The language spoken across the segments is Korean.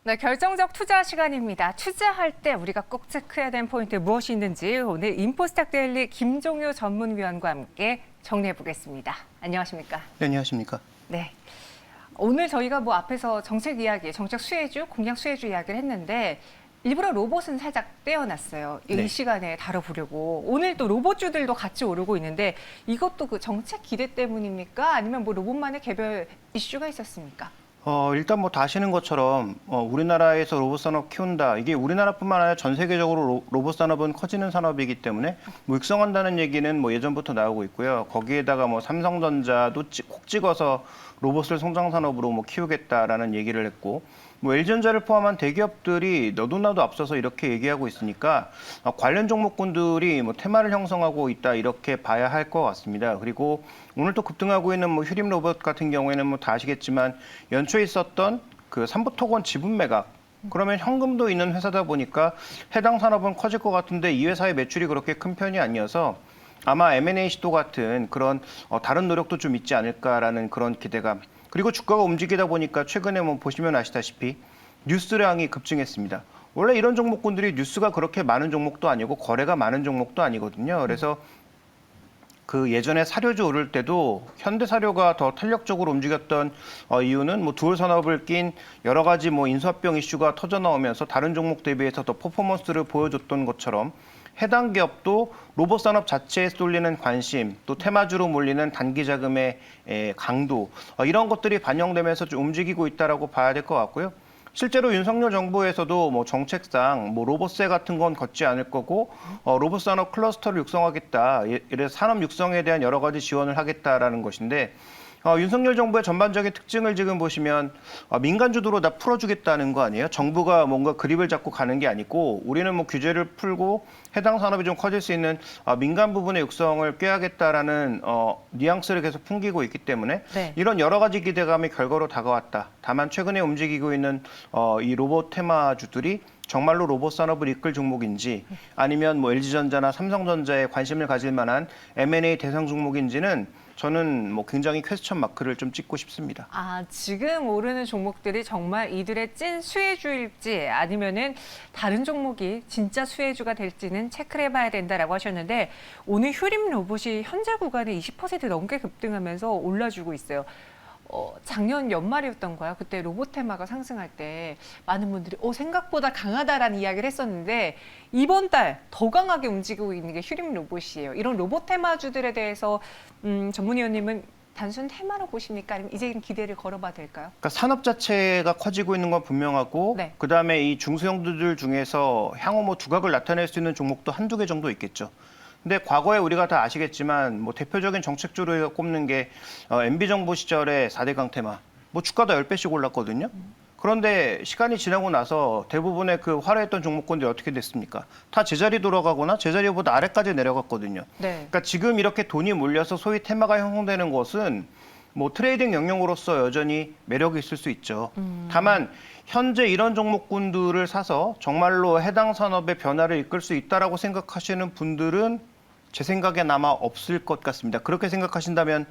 네, 결정적 투자 시간입니다. 투자할 때 우리가 꼭 체크해야 되는 포인트 무엇이 있는지 오늘 인포스탁 데일리 김종효 전문위원과 함께 정리해 보겠습니다. 안녕하십니까? 네, 안녕하십니까? 네. 오늘 저희가 앞에서 정책 이야기, 정책 수혜주, 공약 수혜주 이야기를 했는데 일부러 로봇은 살짝 떼어놨어요. 이 네. 시간에 다뤄보려고. 오늘 또 로봇주들도 같이 오르고 있는데 이것도 그 정책 기대 때문입니까? 아니면 로봇만의 개별 이슈가 있었습니까? 일단 다 아시는 것처럼 우리나라에서 로봇 산업 키운다. 이게 우리나라뿐만 아니라 전 세계적으로 로봇 산업은 커지는 산업이기 때문에 육성한다는 얘기는 예전부터 나오고 있고요. 거기에다가 삼성전자도 콕 찍어서 로봇을 성장 산업으로 키우겠다라는 얘기를 했고, LG전자를 포함한 대기업들이 너도나도 앞서서 이렇게 얘기하고 있으니까 관련 종목군들이 테마를 형성하고 있다 이렇게 봐야 할 것 같습니다. 그리고 오늘 또 급등하고 있는 휴림 로봇 같은 경우에는 다 아시겠지만 연초에 있었던 그 삼부토건 지분 매각, 그러면 현금도 있는 회사다 보니까 해당 산업은 커질 것 같은데 이 회사의 매출이 그렇게 큰 편이 아니어서 아마 M&A 시도 같은 그런 다른 노력도 좀 있지 않을까라는 그런 기대감. 그리고 주가가 움직이다 보니까 최근에 보시면 아시다시피 뉴스량이 급증했습니다. 원래 이런 종목군들이 뉴스가 그렇게 많은 종목도 아니고 거래가 많은 종목도 아니거든요. 그래서 그 예전에 사료주 오를 때도 현대사료가 더 탄력적으로 움직였던 이유는 두월 산업을 낀 여러 가지 인수합병 이슈가 터져 나오면서 다른 종목 대비해서 더 퍼포먼스를 보여줬던 것처럼 해당 기업도 로봇 산업 자체에 쏠리는 관심, 또 테마주로 몰리는 단기 자금의 강도, 이런 것들이 반영되면서 좀 움직이고 있다라고 봐야 될 것 같고요. 실제로 윤석열 정부에서도 정책상 로봇세 같은 건 걷지 않을 거고 로봇 산업 클러스터를 육성하겠다. 이래서 산업 육성에 대한 여러 가지 지원을 하겠다라는 것인데 윤석열 정부의 전반적인 특징을 지금 보시면 민간 주도로 다 풀어주겠다는 거 아니에요? 정부가 뭔가 그립을 잡고 가는 게 아니고 우리는 규제를 풀고 해당 산업이 좀 커질 수 있는 민간 부분의 육성을 꾀하겠다라는 뉘앙스를 계속 풍기고 있기 때문에 네. 이런 여러 가지 기대감이 결과로 다가왔다. 다만 최근에 움직이고 있는 이 로봇 테마주들이 정말로 로봇 산업을 이끌 종목인지 아니면 LG전자나 삼성전자에 관심을 가질 만한 M&A 대상 종목인지는 저는 굉장히 퀘스천 마크를 좀 찍고 싶습니다. 지금 오르는 종목들이 정말 이들의 찐 수혜주일지 아니면은 다른 종목이 진짜 수혜주가 될지는 체크를 해봐야 된다라고 하셨는데 오늘 휴림 로봇이 현재 구간에 20% 넘게 급등하면서 올라주고 있어요. 작년 연말이었던 거야. 그때 로봇 테마가 상승할 때 많은 분들이 생각보다 강하다라는 이야기를 했었는데 이번 달 더 강하게 움직이고 있는 게 휴림 로봇이에요. 이런 로봇 테마주들에 대해서 전문위원님은 단순 테마로 보십니까? 아니면 이제는 기대를 걸어봐도 될까요? 그러니까 산업 자체가 커지고 있는 건 분명하고 네. 그다음에 이 중소형주들 중에서 향후 두각을 나타낼 수 있는 종목도 한두 개 정도 있겠죠. 근데 과거에 우리가 다 아시겠지만 대표적인 정책주로 꼽는 게 MB 정부 시절에 4대 강테마, 주가도 10배씩 올랐거든요. 그런데 시간이 지나고 나서 대부분의 그 화려했던 종목군들이 어떻게 됐습니까? 다 제자리 돌아가거나 제자리보다 아래까지 내려갔거든요. 네. 그러니까 지금 이렇게 돈이 몰려서 소위 테마가 형성되는 것은 트레이딩 영역으로서 여전히 매력이 있을 수 있죠. 다만 현재 이런 종목군들을 사서 정말로 해당 산업의 변화를 이끌 수 있다라고 생각하시는 분들은 제 생각엔 아마 없을 것 같습니다. 그렇게 생각하신다면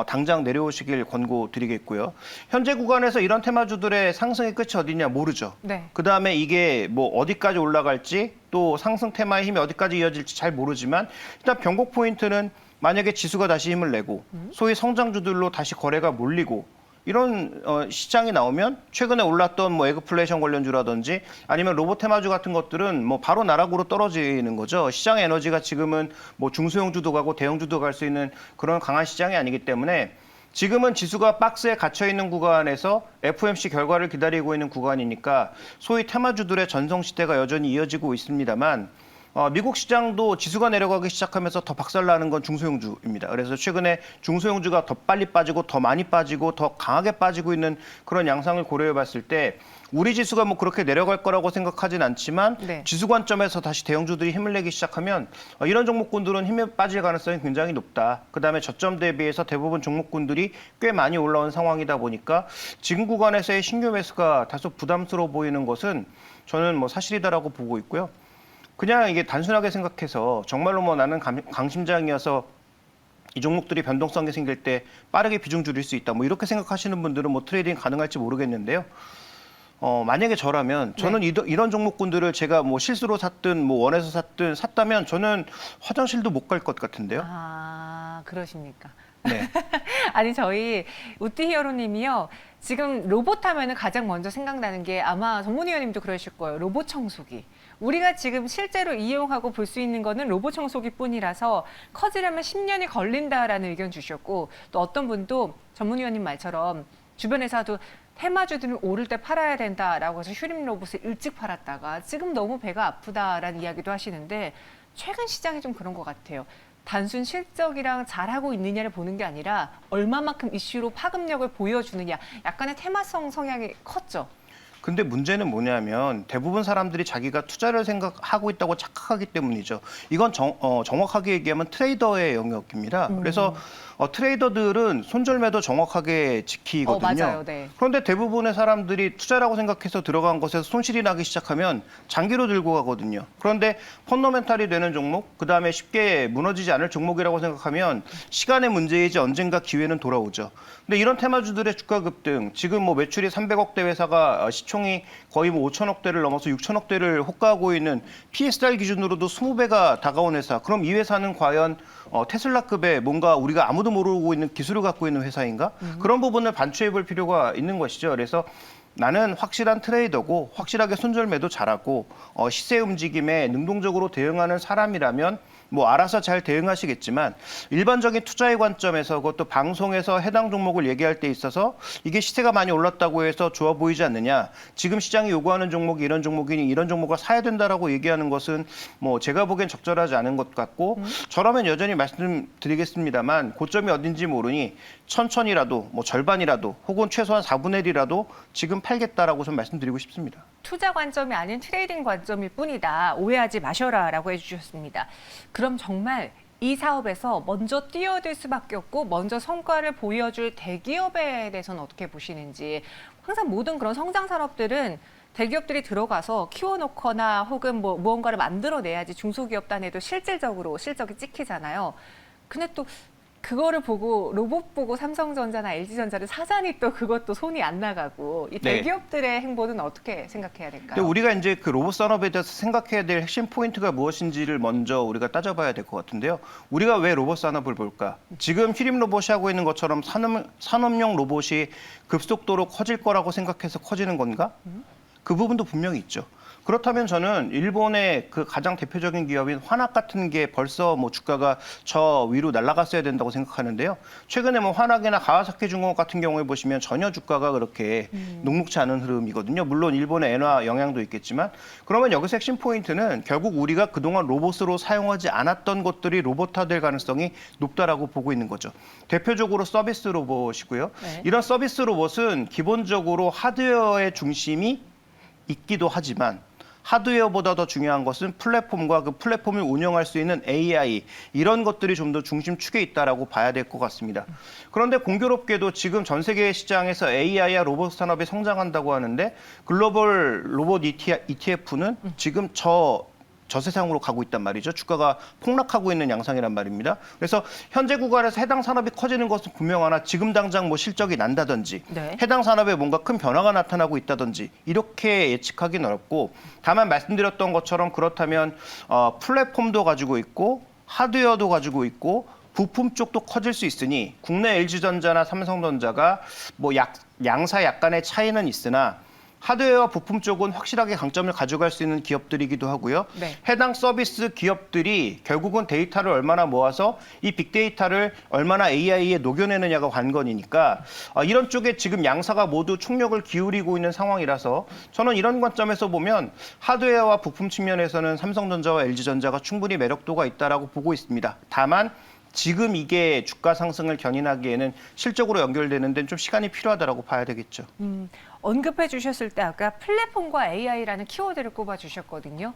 당장 내려오시길 권고드리겠고요. 현재 구간에서 이런 테마주들의 상승의 끝이 어디냐 모르죠. 네. 그다음에 이게 어디까지 올라갈지 또 상승 테마의 힘이 어디까지 이어질지 잘 모르지만 일단 변곡 포인트는 만약에 지수가 다시 힘을 내고 소위 성장주들로 다시 거래가 몰리고 이런 시장이 나오면 최근에 올랐던 에그플레이션 관련주라든지 아니면 로봇 테마주 같은 것들은 바로 나락으로 떨어지는 거죠. 시장 에너지가 지금은 중소형주도 가고 대형주도 갈 수 있는 그런 강한 시장이 아니기 때문에 지금은 지수가 박스에 갇혀 있는 구간에서 FOMC 결과를 기다리고 있는 구간이니까 소위 테마주들의 전성시대가 여전히 이어지고 있습니다만 미국 시장도 지수가 내려가기 시작하면서 더 박살나는 건 중소형주입니다. 그래서 최근에 중소형주가 더 빨리 빠지고 더 많이 빠지고 더 강하게 빠지고 있는 그런 양상을 고려해 봤을 때 우리 지수가 그렇게 내려갈 거라고 생각하진 않지만 네. 지수 관점에서 다시 대형주들이 힘을 내기 시작하면 이런 종목군들은 힘에 빠질 가능성이 굉장히 높다. 그다음에 저점 대비해서 대부분 종목군들이 꽤 많이 올라온 상황이다 보니까 지금 구간에서의 신규 매수가 다소 부담스러워 보이는 것은 저는 사실이다라고 보고 있고요. 그냥 이게 단순하게 생각해서 정말로 나는 강심장이어서 이 종목들이 변동성이 생길 때 빠르게 비중 줄일 수 있다. 이렇게 생각하시는 분들은 트레이딩 가능할지 모르겠는데요. 만약에 저라면 저는 이런 종목군들을 제가 뭐 실수로 샀든 뭐 원해서 샀든 샀다면 저는 화장실도 못 갈 것 같은데요. 아, 그러십니까? 네. 아니 저희 우띠 히어로님이요. 지금 로봇 하면은 가장 먼저 생각나는 게 아마 전문위원님도 그러실 거예요. 로봇 청소기. 우리가 지금 실제로 이용하고 볼 수 있는 거는 로봇 청소기뿐이라서 커지려면 10년이 걸린다라는 의견 주셨고 또 어떤 분도 전문위원님 말처럼 주변에서도 테마주들은 오를 때 팔아야 된다라고 해서 휴림 로봇을 일찍 팔았다가 지금 너무 배가 아프다라는 이야기도 하시는데 최근 시장이 좀 그런 것 같아요. 단순 실적이랑 잘하고 있느냐를 보는 게 아니라 얼마만큼 이슈로 파급력을 보여주느냐 약간의 테마성 성향이 컸죠. 근데 문제는 뭐냐면 대부분 사람들이 자기가 투자를 생각하고 있다고 착각하기 때문이죠. 이건 정확하게 얘기하면 트레이더의 영역입니다. 그래서 트레이더들은 손절매도 정확하게 지키거든요. 맞아요. 네. 그런데 대부분의 사람들이 투자라고 생각해서 들어간 것에서 손실이 나기 시작하면 장기로 들고 가거든요. 그런데 펀더멘탈이 되는 종목, 그다음에 쉽게 무너지지 않을 종목이라고 생각하면 시간의 문제이지 언젠가 기회는 돌아오죠. 근데 이런 테마주들의 주가 급등, 지금 뭐 매출이 300억대 회사가 시총이 거의 뭐 5천억대를 넘어서 6천억대를 호가하고 있는 PSR 기준으로도 20배가 다가온 회사. 그럼 이 회사는 과연 테슬라급의 뭔가 우리가 아무도 모르고 있는 기술을 갖고 있는 회사인가? 그런 부분을 반추해 볼 필요가 있는 것이죠. 그래서 나는 확실한 트레이더고 확실하게 손절매도 잘하고 시세 움직임에 능동적으로 대응하는 사람이라면 뭐 알아서 잘 대응하시겠지만 일반적인 투자의 관점에서 그것도 방송에서 해당 종목을 얘기할 때 있어서 이게 시세가 많이 올랐다고 해서 좋아 보이지 않느냐. 지금 시장이 요구하는 종목이 이런 종목이니 이런 종목을 사야 된다라고 얘기하는 것은 뭐 제가 보기엔 적절하지 않은 것 같고 저라면 여전히 말씀드리겠습니다만 고점이 어딘지 모르니 천천히라도 뭐 절반이라도 혹은 최소한 4분의 1이라도 지금 팔겠다라고 좀 말씀드리고 싶습니다. 투자 관점이 아닌 트레이딩 관점일 뿐이다. 오해하지 마셔라라고 해주셨습니다. 그럼 정말 이 사업에서 먼저 뛰어들 수밖에 없고 먼저 성과를 보여줄 대기업에 대해서는 어떻게 보시는지. 항상 모든 그런 성장 산업들은 대기업들이 들어가서 키워놓거나 혹은 뭐 무언가를 만들어내야지 중소기업 단에도 실질적으로 실적이 찍히잖아요. 근데 또 그거를 보고 로봇 보고 삼성전자나 LG전자를 사자니 또 그것도 손이 안 나가고 이 대기업들의 행보는 어떻게 생각해야 될까요? 근데 우리가 이제 그 로봇 산업에 대해서 생각해야 될 핵심 포인트가 무엇인지를 먼저 우리가 따져봐야 될 것 같은데요. 우리가 왜 로봇 산업을 볼까? 지금 휴림 로봇이 하고 있는 것처럼 산업용 로봇이 급속도로 커질 거라고 생각해서 커지는 건가? 그 부분도 분명히 있죠. 그렇다면 저는 일본의 그 가장 대표적인 기업인 화낙 같은 게 벌써 뭐 주가가 저 위로 날아갔어야 된다고 생각하는데요. 최근에 뭐 화낙이나 가와사키 중공업 같은 경우에 보시면 전혀 주가가 그렇게 녹록지 않은 흐름이거든요. 물론 일본의 엔화 영향도 있겠지만 그러면 여기서 핵심 포인트는 결국 우리가 그동안 로봇으로 사용하지 않았던 것들이 로봇화될 가능성이 높다라고 보고 있는 거죠. 대표적으로 서비스 로봇이고요. 네. 이런 서비스 로봇은 기본적으로 하드웨어의 중심이 있기도 하지만 하드웨어보다 더 중요한 것은 플랫폼과 그 플랫폼을 운영할 수 있는 AI 이런 것들이 좀 더 중심축에 있다라고 봐야 될 것 같습니다. 그런데 공교롭게도 지금 전 세계 시장에서 AI와 로봇 산업이 성장한다고 하는데 글로벌 로봇 ETF는 지금 저 세상으로 가고 있단 말이죠. 주가가 폭락하고 있는 양상이란 말입니다. 그래서 현재 구간에서 해당 산업이 커지는 것은 분명하나 지금 당장 뭐 실적이 난다든지 해당 산업에 뭔가 큰 변화가 나타나고 있다든지 이렇게 예측하기는 어렵고 다만 말씀드렸던 것처럼 그렇다면 플랫폼도 가지고 있고 하드웨어도 가지고 있고 부품 쪽도 커질 수 있으니 국내 LG전자나 삼성전자가 뭐 양사 약간의 차이는 있으나 하드웨어와 부품 쪽은 확실하게 강점을 가져갈 수 있는 기업들이기도 하고요. 해당 서비스 기업들이 결국은 데이터를 얼마나 모아서 이 빅데이터를 얼마나 AI에 녹여내느냐가 관건이니까 이런 쪽에 지금 양사가 모두 총력을 기울이고 있는 상황이라서 저는 이런 관점에서 보면 하드웨어와 부품 측면에서는 삼성전자와 LG전자가 충분히 매력도가 있다라고 보고 있습니다. 다만 지금 이게 주가 상승을 견인하기에는 실적으로 연결되는 데는 좀 시간이 필요하다라고 봐야 되겠죠. 언급해 주셨을 때 아까 플랫폼과 AI라는 키워드를 꼽아 주셨거든요.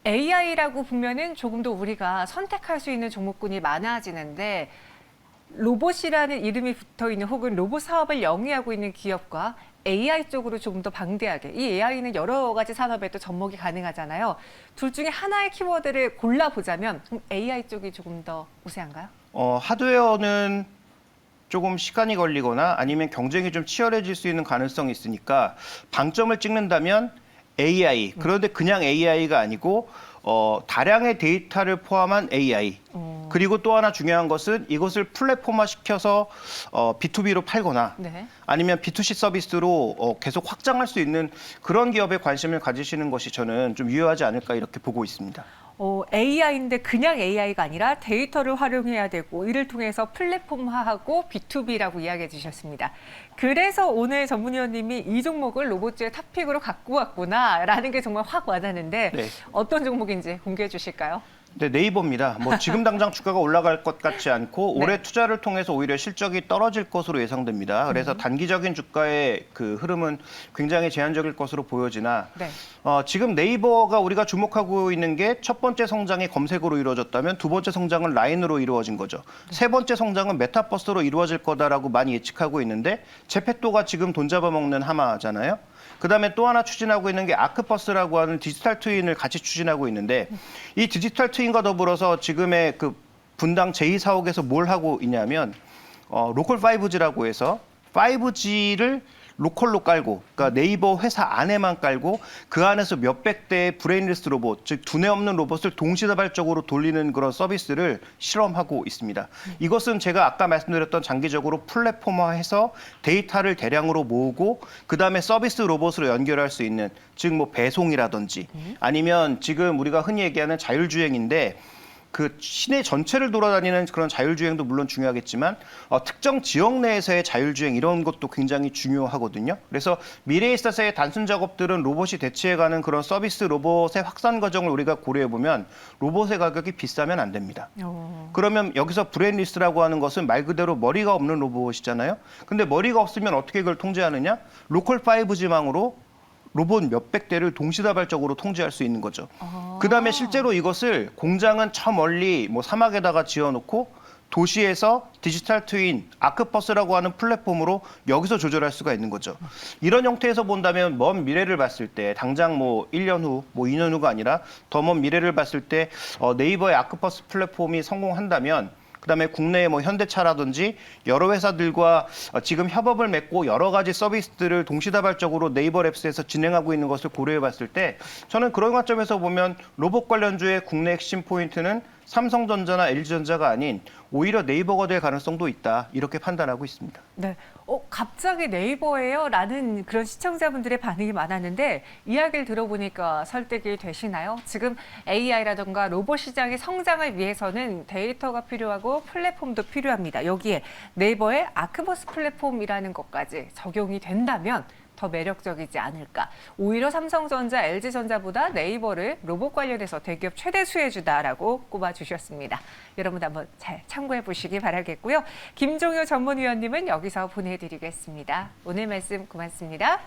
AI라고 보면은 조금 더 우리가 선택할 수 있는 종목군이 많아지는데 로봇이라는 이름이 붙어 있는 혹은 로봇 사업을 영위하고 있는 기업과 AI 쪽으로 조금 더 방대하게 이 AI는 여러 가지 산업에 또 접목이 가능하잖아요. 둘 중에 하나의 키워드를 골라보자면 AI 쪽이 조금 더 우세한가요? 하드웨어는 조금 시간이 걸리거나 아니면 경쟁이 좀 치열해질 수 있는 가능성이 있으니까 방점을 찍는다면 AI, 그런데 그냥 AI가 아니고 다량의 데이터를 포함한 AI. 그리고 또 하나 중요한 것은 이것을 플랫폼화 시켜서 B2B로 팔거나 네. 아니면 B2C 서비스로 계속 확장할 수 있는 그런 기업에 관심을 가지시는 것이 저는 좀 유효하지 않을까 이렇게 보고 있습니다. AI인데 그냥 AI가 아니라 데이터를 활용해야 되고 이를 통해서 플랫폼화하고 B2B라고 이야기해 주셨습니다. 그래서 오늘 전문위원님이 이 종목을 로봇주의 탑픽으로 갖고 왔구나라는 게 정말 확 와닿는데 네. 어떤 종목인지 공개해 주실까요? 네, 네이버입니다. 뭐 지금 당장 주가가 올라갈 것 같지 않고 네. 올해 투자를 통해서 오히려 실적이 떨어질 것으로 예상됩니다. 그래서 단기적인 주가의 그 흐름은 굉장히 제한적일 것으로 보여지나 네. 지금 네이버가 우리가 주목하고 있는 게 첫 번째 성장이 검색으로 이루어졌다면 두 번째 성장은 라인으로 이루어진 거죠. 세 번째 성장은 메타버스로 이루어질 거다라고 많이 예측하고 있는데 제페토가 지금 돈 잡아먹는 하마잖아요. 그다음에 또 하나 추진하고 있는 게 아크버스라고 하는 디지털 트윈을 같이 추진하고 있는데 이 디지털 트윈과 더불어서 지금의 그 분당 제2사옥에서 뭘 하고 있냐면 로컬 5G라고 해서 5G를 로컬로 깔고, 그러니까 네이버 회사 안에만 깔고 그 안에서 몇백 대의 브레인리스 로봇, 즉 두뇌 없는 로봇을 동시다발적으로 돌리는 그런 서비스를 실험하고 있습니다. 이것은 제가 아까 말씀드렸던 장기적으로 플랫폼화해서 데이터를 대량으로 모으고 그 다음에 서비스 로봇으로 연결할 수 있는, 즉 뭐 배송이라든지 아니면 지금 우리가 흔히 얘기하는 자율주행인데 그 시내 전체를 돌아다니는 그런 자율주행도 물론 중요하겠지만 특정 지역 내에서의 자율주행 이런 것도 굉장히 중요하거든요. 그래서 미래에 있어서의 단순 작업들은 로봇이 대체해가는 그런 서비스 로봇의 확산 과정을 우리가 고려해보면 로봇의 가격이 비싸면 안 됩니다. 그러면 여기서 브레인리스라고 하는 것은 말 그대로 머리가 없는 로봇이잖아요. 근데 머리가 없으면 어떻게 그걸 통제하느냐? 로컬 5G망으로 로봇 몇백 대를 동시다발적으로 통제할 수 있는 거죠. 그다음에 실제로 이것을 공장은 저 멀리 뭐 사막에다가 지어놓고 도시에서 디지털 트윈, 아크버스라고 하는 플랫폼으로 여기서 조절할 수가 있는 거죠. 이런 형태에서 본다면 먼 미래를 봤을 때 당장 뭐 1년 후, 뭐 2년 후가 아니라 더 먼 미래를 봤을 때 네이버의 아크버스 플랫폼이 성공한다면 그다음에 국내의 뭐 현대차라든지 여러 회사들과 지금 협업을 맺고 여러 가지 서비스들을 동시다발적으로 네이버 랩스에서 진행하고 있는 것을 고려해 봤을 때 저는 그런 관점에서 보면 로봇 관련주의 국내 핵심 포인트는 삼성전자나 LG전자가 아닌 오히려 네이버가 될 가능성도 있다. 이렇게 판단하고 있습니다. 네. 갑자기 네이버예요? 라는 그런 시청자분들의 반응이 많았는데 이야기를 들어보니까 설득이 되시나요? 지금 AI라든가 로봇 시장의 성장을 위해서는 데이터가 필요하고 플랫폼도 필요합니다. 여기에 네이버의 아크버스 플랫폼이라는 것까지 적용이 된다면 더 매력적이지 않을까. 오히려 삼성전자, LG전자보다 네이버를 로봇 관련해서 대기업 최대 수혜주다라고 꼽아주셨습니다. 여러분 한번 잘 참고해 보시기 바라겠고요. 김종효 전문위원님은 여기서 보내드리겠습니다. 오늘 말씀 고맙습니다.